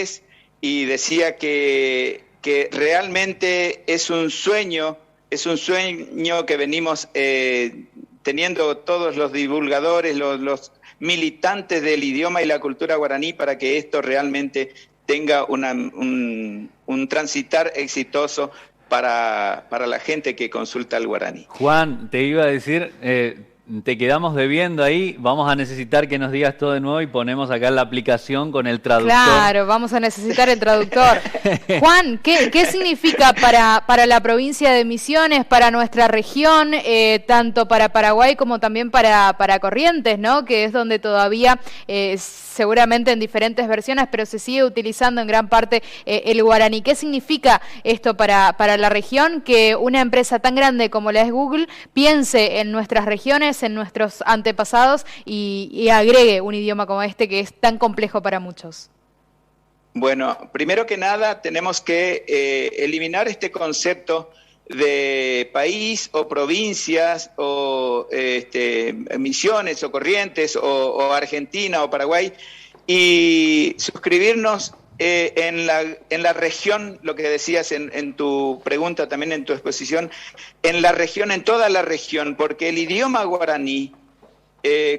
inglés y decía que realmente es un sueño que venimos teniendo todos los divulgadores, los militantes del idioma y la cultura guaraní para que esto realmente tenga un transitar exitoso para la gente que consulta el guaraní. Juan, te iba a decir, te quedamos debiendo ahí, vamos a necesitar que nos digas todo de nuevo y ponemos acá la aplicación con el traductor. Claro, vamos a necesitar el traductor. Juan, ¿qué significa para la provincia de Misiones, para nuestra región, tanto para Paraguay como también para Corrientes, ¿no? Que es donde todavía, seguramente en diferentes versiones, pero se sigue utilizando en gran parte el guaraní. ¿Qué significa esto para la región? Que una empresa tan grande como la es Google piense en nuestras regiones, en nuestros antepasados y agregue un idioma como este que es tan complejo para muchos. Bueno, primero que nada tenemos que eliminar este concepto de país o provincias o Misiones o Corrientes o Argentina o Paraguay y suscribirnos en la región, lo que decías en tu pregunta, también en tu exposición, en la región, en toda la región, porque el idioma guaraní,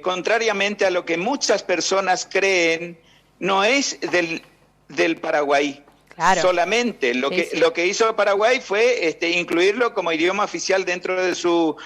contrariamente a lo que muchas personas creen, no es del Paraguay. Claro. Solamente lo que hizo Paraguay fue incluirlo como idioma oficial dentro de su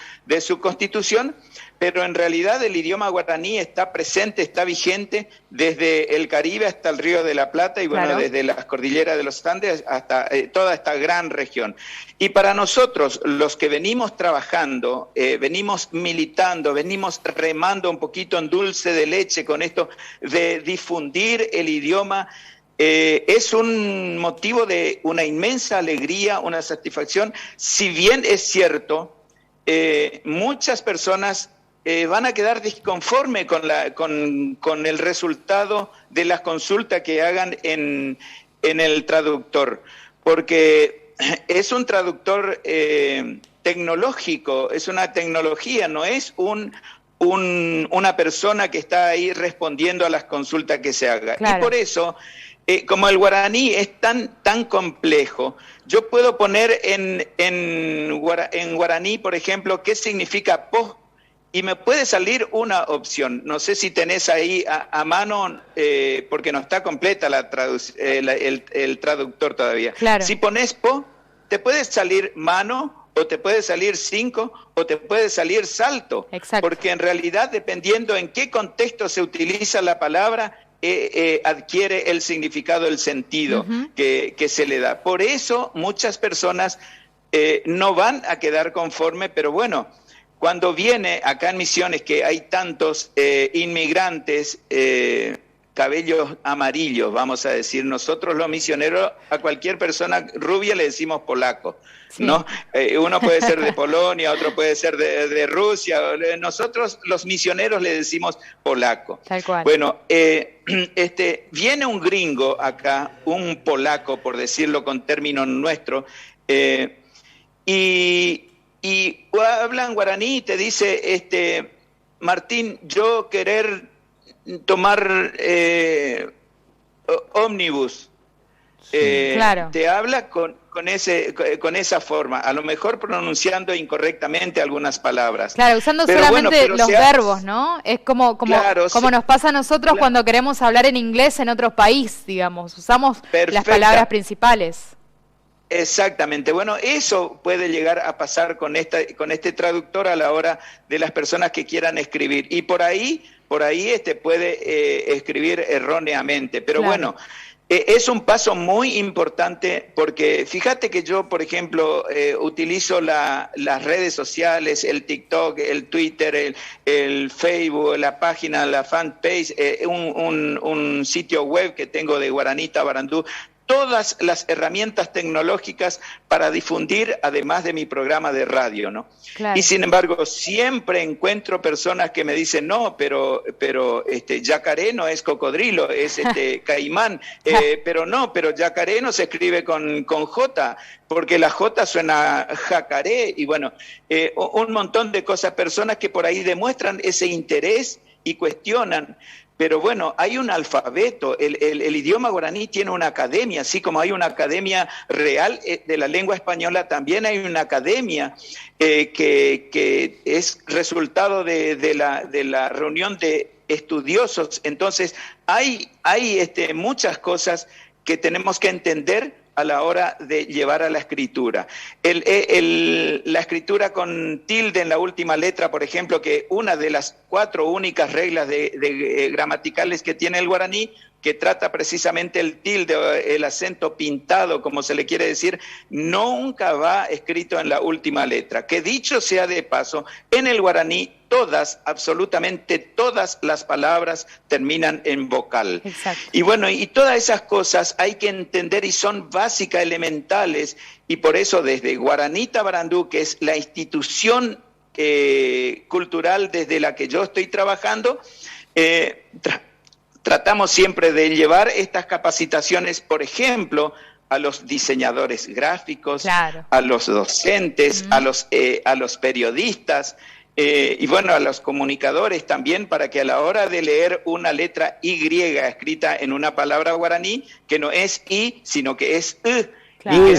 constitución, pero en realidad el idioma guaraní está presente, está vigente desde el Caribe hasta el Río de la Plata y bueno, claro, desde las cordilleras de los Andes hasta toda esta gran región. Y para nosotros, los que venimos trabajando, venimos militando, venimos remando un poquito en dulce de leche con esto de difundir el idioma, es un motivo de una inmensa alegría, una satisfacción. Si bien es cierto, muchas personas van a quedar disconformes con el resultado de las consultas que hagan en el traductor, porque es un traductor tecnológico, es una tecnología, no es una persona que está ahí respondiendo a las consultas que se haga. Claro. Y por eso, como el guaraní es tan complejo, yo puedo poner en guaraní, por ejemplo, qué significa po, y me puede salir una opción. No sé si tenés ahí a mano, porque no está completa el traductor todavía. Claro. Si pones po, te puede salir mano, o te puede salir 5, o te puede salir salto. Exacto. Porque en realidad, dependiendo en qué contexto se utiliza la palabra, adquiere el significado, el sentido que se le da. Por eso muchas personas no van a quedar conformes, pero bueno, cuando viene acá en Misiones que hay tantos inmigrantes, cabellos amarillos, vamos a decir, nosotros los misioneros, a cualquier persona rubia le decimos polaco, sí, ¿no? Uno puede ser de Polonia, otro puede ser de Rusia, nosotros los misioneros le decimos polaco. Tal cual. Bueno, viene un gringo acá, un polaco, por decirlo con términos nuestros, y hablan guaraní y te dice, Martín, yo querer tomar ómnibus. Claro. Te habla con esa forma, a lo mejor pronunciando incorrectamente algunas palabras. Claro, usando solamente los verbos, ¿no? Es como nos pasa a nosotros cuando queremos hablar en inglés en otro país, digamos, usamos las palabras principales. Exactamente. Bueno, eso puede llegar a pasar con este traductor a la hora de las personas que quieran escribir. Y por ahí puede escribir erróneamente. Pero claro, bueno, es un paso muy importante porque fíjate que yo, por ejemplo, utilizo las redes sociales, el TikTok, el Twitter, el Facebook, la página, la fanpage, un sitio web que tengo de Guaranita Barandú, todas las herramientas tecnológicas para difundir, además de mi programa de radio, ¿no? Claro. Y sin embargo, siempre encuentro personas que me dicen, no, pero yacaré no es cocodrilo, es caimán, pero yacaré no se escribe con J, porque la J suena jacaré, y bueno, un montón de cosas, personas que por ahí demuestran ese interés y cuestionan. pero bueno, hay un alfabeto, el idioma guaraní tiene una academia, así como hay una academia real de la lengua española, también hay una academia que es resultado de la reunión de estudiosos. Entonces, hay muchas cosas que tenemos que entender a la hora de llevar a la escritura. La escritura con tilde en la última letra, por ejemplo, que una de las 4 únicas reglas gramaticales que tiene el guaraní, que trata precisamente el tilde, el acento pintado, como se le quiere decir, nunca va escrito en la última letra. Que dicho sea de paso, en el guaraní todas, absolutamente todas las palabras terminan en vocal. Exacto. Y bueno, y todas esas cosas hay que entender y son básicas, elementales, y por eso desde Guaraní Tabarandú, que es la institución cultural desde la que yo estoy trabajando, tratamos siempre de llevar estas capacitaciones, por ejemplo, a los diseñadores gráficos, claro, a los docentes, a los periodistas, y bueno, a los comunicadores también, para que a la hora de leer una letra Y escrita en una palabra guaraní, que no es I, sino que es I, claro, y que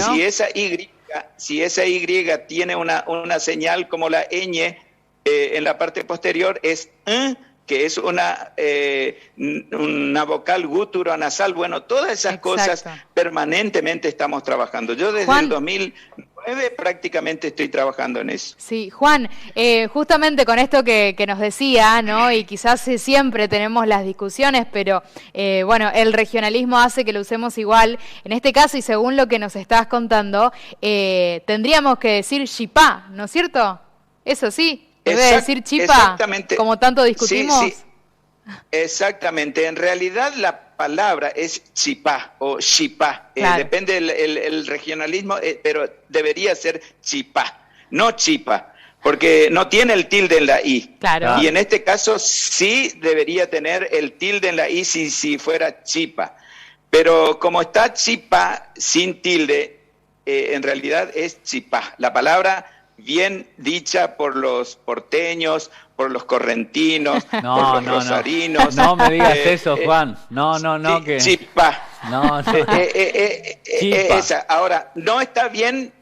si esa Y tiene una señal como la ñ en la parte posterior, es que es una vocal gúturo nasal. Bueno, todas esas exacto, cosas permanentemente estamos trabajando. Yo desde Juan, el 2009 prácticamente estoy trabajando en eso. Sí, Juan, justamente con esto que nos decía, ¿no? Y quizás siempre tenemos las discusiones, pero bueno, el regionalismo hace que lo usemos igual. En este caso, y según lo que nos estás contando, tendríamos que decir chipá, ¿no es cierto? Eso sí. Debe decir chipa, como tanto discutimos. Sí, sí. Exactamente. En realidad la palabra es chipá o chipá. Claro. Depende el regionalismo, pero debería ser chipá, no chipa, porque no tiene el tilde en la I. Claro. Y en este caso sí debería tener el tilde en la I si fuera chipa. Pero como está chipá sin tilde, en realidad es chipá. La palabra bien dicha por los porteños, por los correntinos, por los rosarinos. No me digas eso, Juan. No, que... Chipá. No. Esa. Ahora, no está bien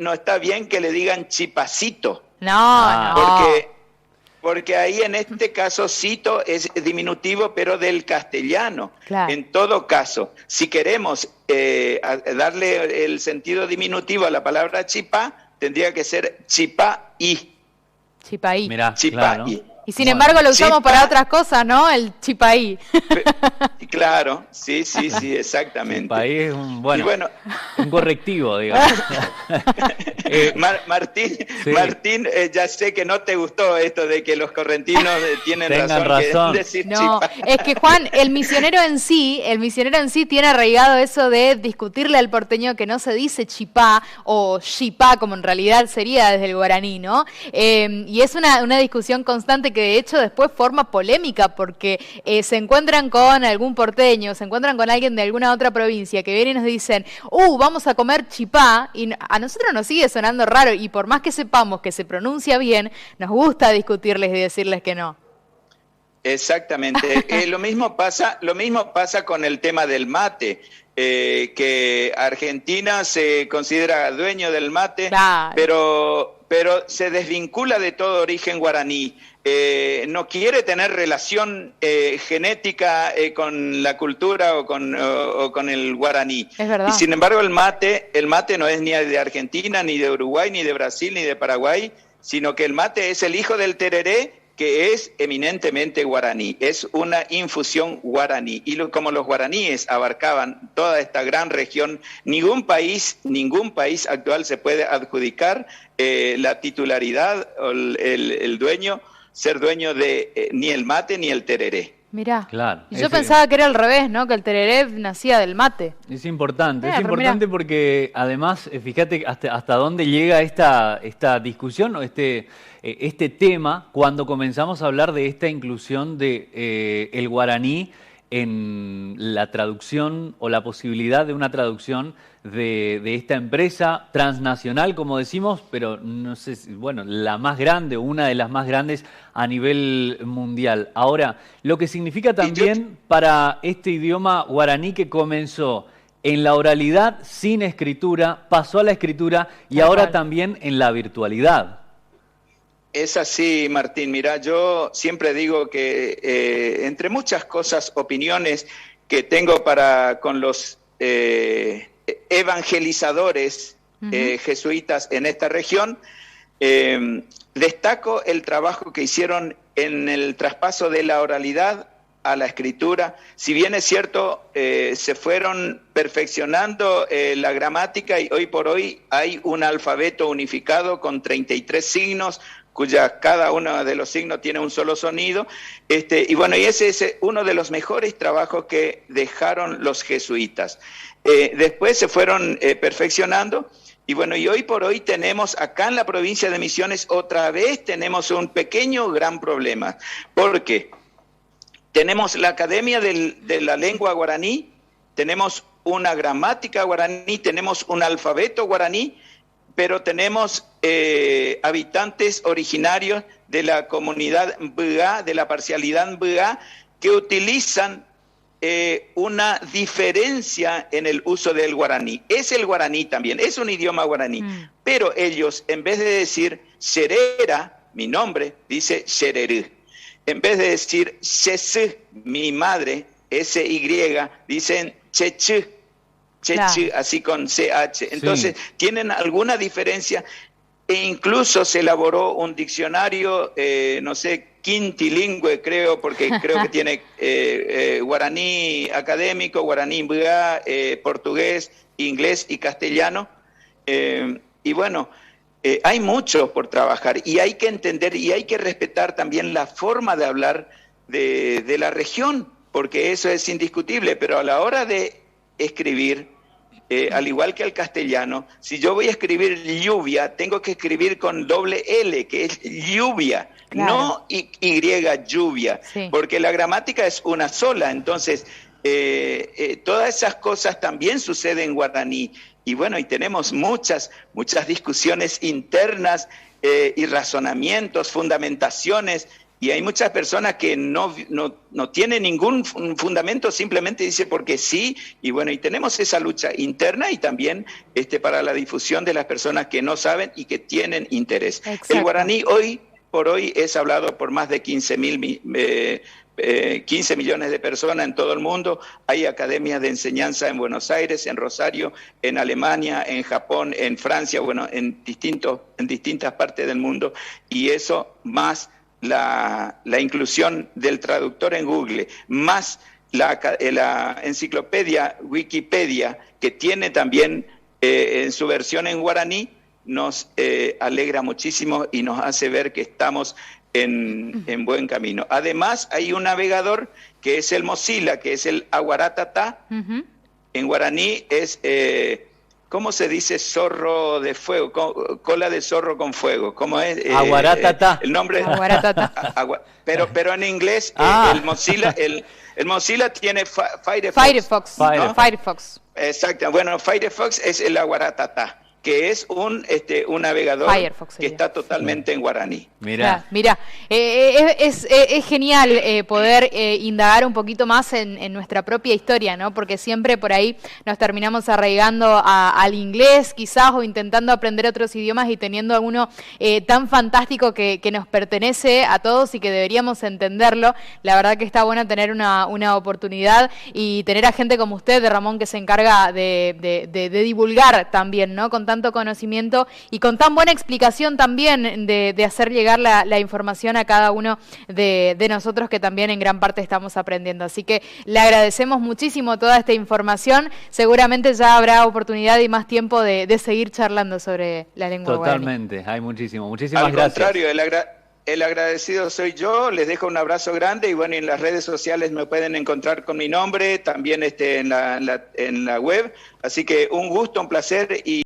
que le digan chipacito. No. Porque ahí en este caso cito es diminutivo, pero del castellano. Claro. En todo caso, si queremos darle el sentido diminutivo a la palabra chipá, tendría que ser chipaí. Chipaí. Mirá, Chipaí. claro. Y sin embargo lo usamos para otras cosas, ¿no? El chipaí. Claro, sí, exactamente. Chipaí es un correctivo, digamos. Martín, ya sé que no te gustó esto de que los correntinos tienen razón. Que decir no, chipa. es que Juan, el misionero en sí tiene arraigado eso de discutirle al porteño que no se dice chipá o chipá, como en realidad sería desde el guaraní, ¿no? Y es una discusión constante que de hecho después forma polémica porque se encuentran con algún porteño, se encuentran con alguien de alguna otra provincia que viene y nos dicen, vamos a comer chipá, y a nosotros nos sigue sonando raro, y por más que sepamos que se pronuncia bien, nos gusta discutirles y decirles que no. Exactamente. Lo mismo pasa con el tema del mate, que Argentina se considera dueño del mate, claro, pero se desvincula de todo origen guaraní. No quiere tener relación genética con la cultura o con el guaraní. Es verdad. Y sin embargo el mate no es ni de Argentina, ni de Uruguay, ni de Brasil, ni de Paraguay, sino que el mate es el hijo del tereré, que es eminentemente guaraní, es una infusión guaraní. Y como los guaraníes abarcaban toda esta gran región, ningún país actual se puede adjudicar la titularidad o el dueño, ser dueño de ni el mate ni el tereré. Mirá, claro, y yo pensaba que era al revés, ¿no? Que el tereré nacía del mate. Es importante porque además, fíjate hasta dónde llega esta discusión o este tema cuando comenzamos a hablar de esta inclusión de el guaraní en la traducción o la posibilidad de una traducción de esta empresa transnacional, como decimos, pero no sé si, bueno, la más grande o una de las más grandes a nivel mundial. Ahora, lo que significa también para este idioma guaraní que comenzó en la oralidad sin escritura, pasó a la escritura y ahora también en la virtualidad. Es así, Martín. Mira, yo siempre digo que entre muchas cosas, opiniones que tengo con los evangelizadores jesuitas en esta región, destaco el trabajo que hicieron en el traspaso de la oralidad a la escritura. Si bien es cierto, se fueron perfeccionando la gramática y hoy por hoy hay un alfabeto unificado con 33 signos, cuya cada uno de los signos tiene un solo sonido, y bueno, y ese es uno de los mejores trabajos que dejaron los jesuitas. Después se fueron perfeccionando, y bueno, y hoy por hoy tenemos acá en la provincia de Misiones otra vez tenemos un pequeño gran problema, porque tenemos la Academia de la Lengua Guaraní, tenemos una gramática guaraní, tenemos un alfabeto guaraní, pero tenemos habitantes originarios de la comunidad Mbüa, de la parcialidad Mbüa, que utilizan una diferencia en el uso del guaraní. Es el guaraní también, es un idioma guaraní, pero ellos, en vez de decir Xerera, mi nombre, dice Xererú. En vez de decir Xesú, mi madre, S-Y, dicen Chechú. Chechi, así con CH. Entonces, tienen alguna diferencia e incluso se elaboró un diccionario, no sé, quintilingüe, creo, porque creo que tiene guaraní académico, guaraní mbüa, portugués, inglés y castellano. Y bueno, hay mucho por trabajar y hay que entender y hay que respetar también la forma de hablar de la región, porque eso es indiscutible, pero a la hora de escribir, al igual que el castellano, si yo voy a escribir lluvia, tengo que escribir con doble L, que es lluvia, no Y, lluvia, porque la gramática es una sola. Entonces, todas esas cosas también suceden en guaraní. Y bueno, y tenemos muchas discusiones internas y razonamientos, fundamentaciones. Y hay muchas personas que no tienen ningún fundamento, simplemente dice porque sí, y bueno, y tenemos esa lucha interna y también para la difusión de las personas que no saben y que tienen interés. Exacto. El guaraní hoy por hoy es hablado por más de 15 millones de personas en todo el mundo. Hay academias de enseñanza en Buenos Aires, en Rosario, en Alemania, en Japón, en Francia, bueno, en distintas partes del mundo, y eso más la inclusión del traductor en Google, más la enciclopedia Wikipedia, que tiene también en su versión en guaraní, nos alegra muchísimo y nos hace ver que estamos en buen camino. Además, hay un navegador que es el Mozilla, que es el Aguaratatá. En guaraní es... ¿cómo se dice zorro de fuego? Cola de zorro con fuego. ¿Cómo es? Aguaratata. El nombre. Aguaratata. Pero en inglés el Mozilla tiene Firefox. Firefox. Exacto. Bueno, Firefox es el Aguaratata, que es un navegador que está totalmente en guaraní. Mira, es genial poder indagar un poquito más en nuestra propia historia, ¿no? Porque siempre por ahí nos terminamos arraigando al inglés, quizás, o intentando aprender otros idiomas y teniendo uno tan fantástico que nos pertenece a todos y que deberíamos entenderlo. La verdad que está bueno tener una oportunidad y tener a gente como usted, de Ramón, que se encarga de divulgar también, ¿no? Con tanto conocimiento y con tan buena explicación también de hacer llegar la información a cada uno de nosotros, que también en gran parte estamos aprendiendo. Así que le agradecemos muchísimo toda esta información. Seguramente ya habrá oportunidad y más tiempo de seguir charlando sobre la lengua guaraní. Totalmente, hay muchísimas gracias. Al contrario, el agradecido soy yo. Les dejo un abrazo grande y bueno, en las redes sociales me pueden encontrar con mi nombre, también en la web. Así que un gusto, un placer y